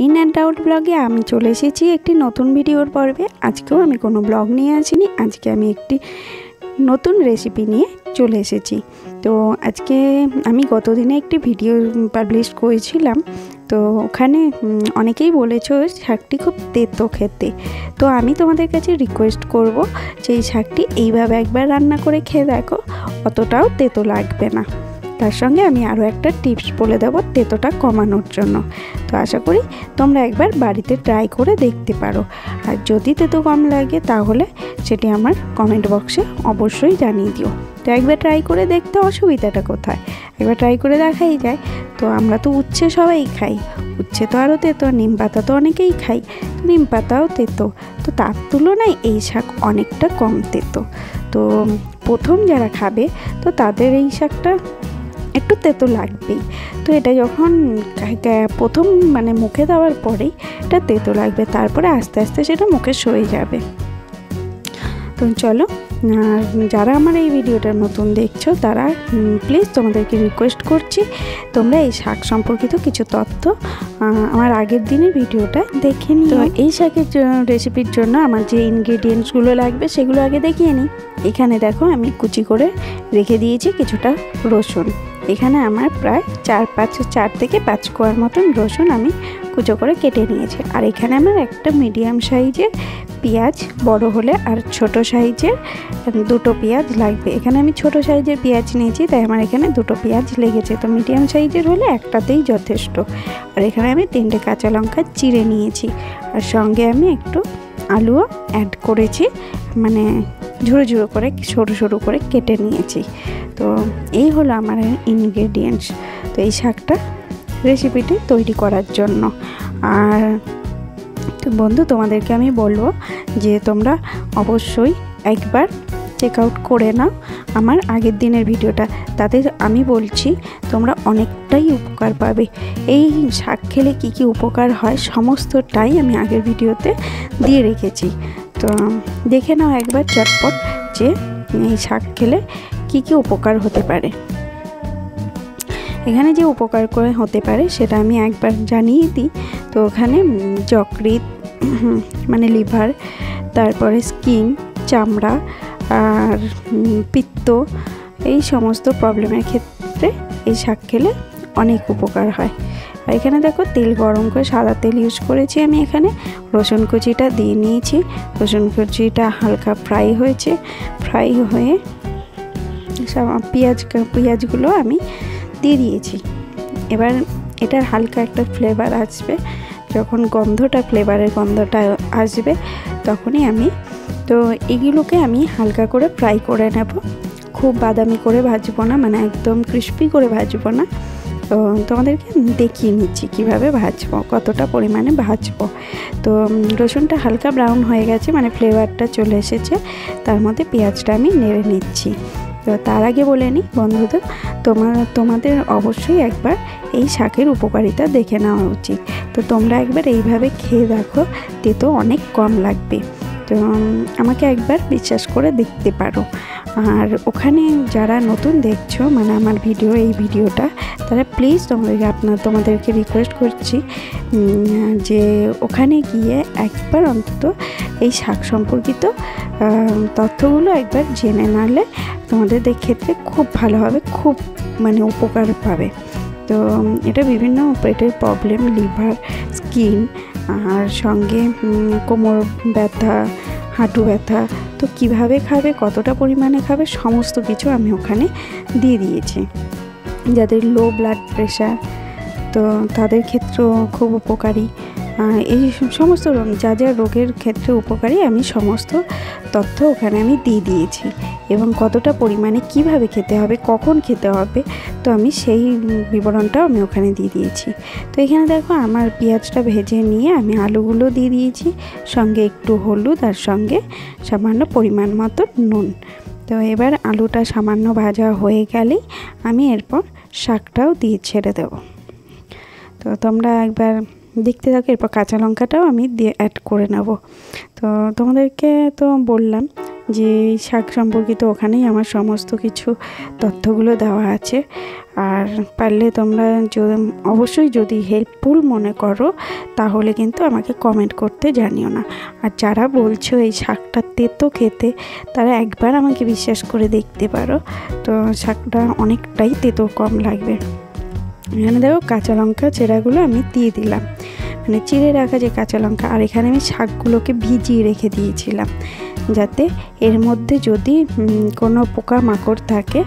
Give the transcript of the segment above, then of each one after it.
In and out ब्लगे आमी चले एसेছি একটি নতুন ভিডিওর পর্বে। আজকেও আমি কোনো ব্লগ নিয়ে আসিনি, আজকে আমি একটি নতুন রেসিপি নিয়ে চলে এসেছি। তো আজকে আমি গতদিনে একটি ভিডিও পাবলিশ করেছিলাম, তো ওখানে অনেকেই বলেছো শাকটি খুব তেতো খেতে। তো আমি তোমাদের কাছে রিকোয়েস্ট করব যে এই শাকটি এইভাবে একবার রান্না করে খেয়ে দেখো, অতটাও তেতো লাগবে না। তার সঙ্গে আমি আরও একটা টিপস বলে দেবো তেতোটা কমানোর জন্য। তো আশা করি তোমরা একবার বাড়িতে ট্রাই করে দেখতে পারো, আর যদি তেতো কম লাগে তাহলে সেটি আমার কমেন্ট বক্সে অবশ্যই জানিয়ে দিও। তো একবার ট্রাই করে দেখতে অসুবিধাটা কোথায়, একবার ট্রাই করে দেখাই যায়। তো আমরা তো উচ্ছে সবাই খাই, উচ্ছে তো আরও তেতো, নিম পাতা তো অনেকেই খাই, নিম পাতাও তেতো, তো তার তুলনায় এই শাক অনেকটা কম তেতো। তো প্রথম যারা খাবে তো তাদের এই শাকটা একটু তেতো লাগবেই। তো এটা যখন প্রথম মুখে দেওয়ার পরেই এটা তেতো লাগবে, তারপরে আস্তে আস্তে সেটা মুখে সয়ে যাবে। তো চলো, যারা আমার এই ভিডিওটা নতুন দেখছো তারা প্লিজ তোমাদেরকে রিকোয়েস্ট করছি তোমরা এই শাক সম্পর্কিত কিছু তথ্য আমার আগের দিনের ভিডিওটা দেখে নিও। তো এই শাকের রেসিপির জন্য আমার যে ইনগ্রেডিয়েন্টসগুলো লাগবে সেগুলো আগে দেখিয়ে নিই। এখানে দেখো আমি কুচি করে রেখে দিয়েছি কিছুটা রসুন। এখানে আমার প্রায় 4 থেকে 5 কোয়ার মতন রসুন আমি কুচো করে কেটে নিয়েছি। আর এখানে আমার একটা মিডিয়াম সাইজের পেঁয়াজ, বড় হলে আর ছোট সাইজের 2টো পেঁয়াজ লাগবে। এখানে আমি ছোট সাইজের পেঁয়াজ নিয়েছি, তাই আমার এখানে 2টো পেঁয়াজ লেগেছে। তো মিডিয়াম সাইজের হলে একটাতেই যথেষ্ট। আর এখানে আমি 3টে কাঁচা লঙ্কা চিড়ে নিয়েছি, আর সঙ্গে আমি একটু আলুও অ্যাড করেছি, ঝুড়ো ঝুড়ো করে সরু সরু করে কেটে নিয়েছি। তো এই হলো আমার ইনগ্রেডিয়েন্টস তো এই শাকটা রেসিপিটি তৈরি করার জন্য। আর তো বন্ধু, তোমাদেরকে আমি বলবো যে তোমরা অবশ্যই একবার চেক আউট করে নাও আমার আগের দিনের ভিডিওটা, তাতে আমি বলছি তোমরা অনেকটাই উপকার পাবে। এই শাক খেলে কি কি উপকার হয় সমস্তটাই আমি আগের ভিডিওতে দিয়ে রেখেছি। তো দেখে নাও একবার চটপট যে এই শাক খেলে কি কি উপকার হতে পারে। এখানে যে উপকার করে হতে পারে সেটা আমি একবার জানিয়ে দিই। তো ওখানে যকৃৎ লিভার, তারপরে স্কিন, চামড়া আর পিত্ত, এই সমস্ত প্রবলেমের ক্ষেত্রে এই শাক খেলে অনেক উপকার হয়। আর এখানে দেখো তেল গরম করে সাদা তেল ইউজ করেছি আমি। এখানে রসুন কুচিটা দিয়ে নিয়েছি, রসুন কুচিটা হালকা ফ্রাই হয়ে পেঁয়াজগুলো আমি দিয়ে দিয়েছি। এবার এটার হালকা একটা ফ্লেভার আসবে, যখন ফ্লেভারের গন্ধটা আসবে তখনই আমি এগুলোকে আমি হালকা করে ফ্রাই করে নেব। খুব বাদামি করে ভাজবো না, একদম ক্রিস্পি করে ভাজবো না। তো তোমাদেরকে দেখিয়ে নিচ্ছি কিভাবে ভাজবো, কতটা পরিমাণে ভাজবো। তো রসুনটা হালকা ব্রাউন হয়ে গেছে, ফ্লেভারটা চলে এসেছে, তার মধ্যে পেঁয়াজটা আমি নেড়ে নিচ্ছি। তো তার আগে বলে নিই বন্ধুদের, তোমাদের অবশ্যই একবার এই শাকের উপকারিতা দেখে নেওয়া উচিত। তো তোমরা একবার এইভাবে খেয়ে দেখো, তেতো অনেক কম লাগবে। তো আমাকে একবার বিশ্বাস করে দেখতে পারো। আর ওখানে যারা নতুন দেখছো আমার এই ভিডিওটা, তারা প্লিজ তোমাদেরকে রিকোয়েস্ট করছি যে ওখানে গিয়ে একবার অন্তত এই শাক সম্পর্কিত তথ্যগুলো একবার জেনে নালে তোমাদের ক্ষেত্রে খুব ভালো হবে, খুব উপকার পাবে। তো এটা বিভিন্ন পেটের প্রবলেম, লিভার, স্কিন, আর সঙ্গে কোমর ব্যথা, হাঁটু ব্যথা, তো কিভাবে খাবে, কতটা পরিমাণে খাবে, সমস্ত কিছু আমি ওখানে দিয়ে দিয়েছি। যাদের লো ব্লাড প্রেশার, তো তাদের ক্ষেত্রেও খুব উপকারী। এই সমস্ত যা রোগের ক্ষেত্রে উপকারী আমি সমস্ত তথ্য ওখানে আমি দিয়ে দিয়েছি, এবং কতটা পরিমাণে কিভাবে খেতে হবে, কখন খেতে হবে, তো আমি সেই বিবরণটাও আমি ওখানে দিয়ে দিয়েছি। তো এখানে দেখো আমার পেঁয়াজটা ভেজে নিয়ে আমি আলুগুলো দিয়ে দিয়েছি, সঙ্গে একটু হলুদ আর সঙ্গে সামান্য পরিমাণ মতো নুন। তো এবার আলুটা সামান্য ভাজা হয়ে গেলেই আমি এরপর শাকটাও দিয়ে ছেড়ে দেব। তো তোমরা একবার দেখতে থাকো। এরপর কাঁচা লঙ্কাটাও আমি দিয়ে অ্যাড করে নেব। তো তোমাদেরকে তো বললাম যে শাক সম্পর্কিত ওখানেই আমার সমস্ত কিছু তথ্যগুলো দেওয়া আছে। আর পারলে তোমরা অবশ্যই যদি হেল্পফুল মনে করো তাহলে কিন্তু আমাকে কমেন্ট করতে জানিও না। আর যারা বলছো এই শাকটা তেতো খেতে, তারা একবার আমাকে বিশ্বাস করে দেখতে পারো, তো শাকটা অনেকটাই তেতো কম লাগবে। এখানে দেখো কাঁচা লঙ্কা চেরাগুলো আমি দিয়ে দিলাম, মানে চিড়ে রাখা যে কাঁচা লঙ্কা। আর এখানে আমি শাকগুলোকে ভিজিয়ে রেখে দিয়েছিলাম যাতে এর মধ্যে যদি কোনো পোকামাকড় থাকে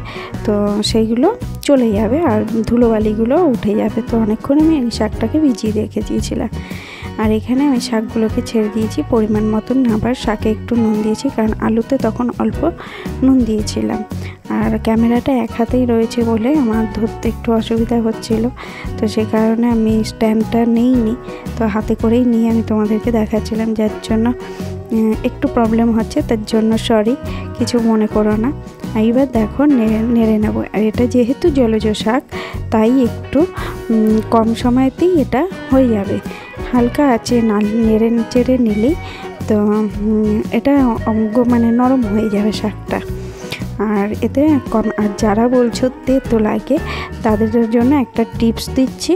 তো সেইগুলো চলে যাবে আর ধুলোবালিগুলো উঠে যাবে। তো অনেকক্ষণ আমি এই শাকটাকে ভিজিয়ে রেখে দিয়েছিলাম। আর এখানে আমি শাকগুলোকে ছেড়ে দিয়েছি পরিমাণ মতন, আবার শাকে একটু নুন দিয়েছি কারণ আলুতে তখন অল্প নুন দিয়েছিলাম। আর ক্যামেরাটা এক হাতেই রয়েছে বলে আমার ধরতে একটু অসুবিধা হচ্ছিল, তো সে কারণে আমি স্ট্যান্ডটা নিইনি, তো হাতে করেই নিয়ে আমি তোমাদেরকে দেখাচ্ছিলাম, যার জন্য একটু প্রবলেম হচ্ছে, তার জন্য সরি, কিছু মনে করো না। এইবার দেখো নেড়ে নেবো। আর এটা যেহেতু জলজ শাক তাই একটু কম সময়তেই এটা হয়ে যাবে, হালকা আছে নেড়ে চেড়ে নিলেই তো এটা মানে নরম হয়ে যাবে শাকটা। আর এতে কম, আর যারা বলছো তেতো লাগে তাদের জন্য একটা টিপস দিচ্ছি।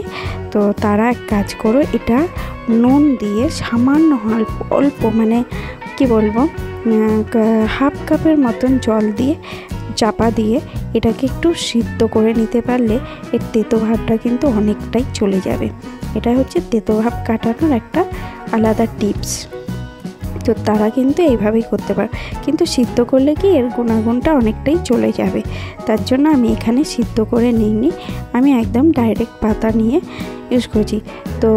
তো তারা এক কাজ করো, এটা নুন দিয়ে সামান্য অল্প মানে কি বলবো, হাফ কাপের মতন জল দিয়ে চাপা দিয়ে এটাকে একটু সিদ্ধ করে নিতে পারলে এর তেতো ভাবটা কিন্তু অনেকটাই চলে যাবে। এটা হচ্ছে তেতো ভাব কাটানোর একটা আলাদা টিপস। তো তারা কিন্তু এইভাবেই করতে পারে, কিন্তু সিদ্ধ করলে কি এর গুণাগুণটা অনেকটাই চলে যাবে। তার জন্য আমি এখানে সিদ্ধ করে নিইনি, আমি একদম ডাইরেক্ট পাতা নিয়ে ইউজ করছি। তো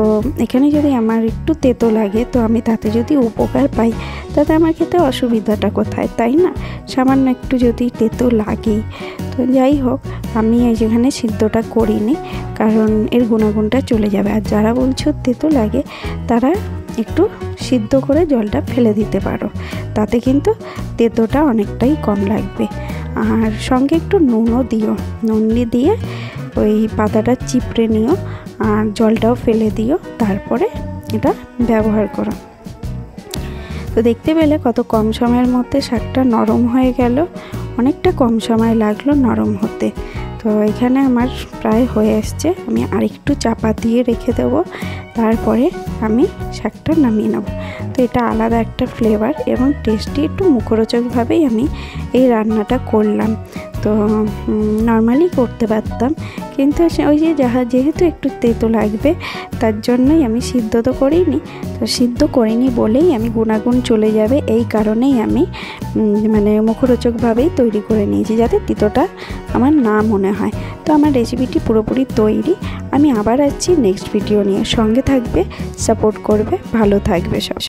এখানে যদি আমার একটু তেতো লাগে তো আমি তাতে যদি উপকার পাই তাতে আমার খেতে অসুবিধাটা কোথায়, তাই না? সামান্য একটু যদি তেতো লাগেই, তো যাই হোক আমি যেখানে সিদ্ধটা করিনি কারণ এর গুণাগুণটা চলে যাবে। আর যারা বলছো তেতো লাগে তারা একটু সিদ্ধ করে জলটা ফেলে দিতে পারো, তাতে কিন্তু তেতোটা অনেকটাই কম লাগবে। আর সঙ্গে একটু নুনও দিও, নুন দিয়ে ওই পাতাটা চিপড়ে নিও আর জলটাও ফেলে দিও, তারপরে এটা ব্যবহার করো। তো দেখতে পেলে কত কম সময়ের মধ্যে শাকটা নরম হয়ে গেল, অনেকটা কম সময় লাগলো নরম হতে। তো এখানে আমার প্রায় হয়ে আসছে, আমি আরেকটু চাপা দিয়ে রেখে দেবো, তারপরে আমি শাকটা নামিয়ে নেব। তো এটা আলাদা একটা ফ্লেভার এবং টেস্টি, একটু মুখরোচকভাবেই আমি এই রান্নাটা করলাম। তো নর্মালি করতে পারতাম, কিন্তু ওই যে যেহেতু একটু তেতো লাগবে তার জন্যই আমি সিদ্ধ তো করিনি, তো সিদ্ধ করিনি বলেই আমি গুণাগুণ চলে যাবে এই কারণেই আমি মানে মুখরোচকভাবেই তৈরি করে নিয়েছি যাতে তেতোটা আমার না মনে হয়। তো আমার রেসিপিটি পুরোপুরি তৈরি, আমি আবার আসছি নেক্সট ভিডিও নিয়ে। সঙ্গে থাকবে, সাপোর্ট করবে, ভালো থাকবে সব।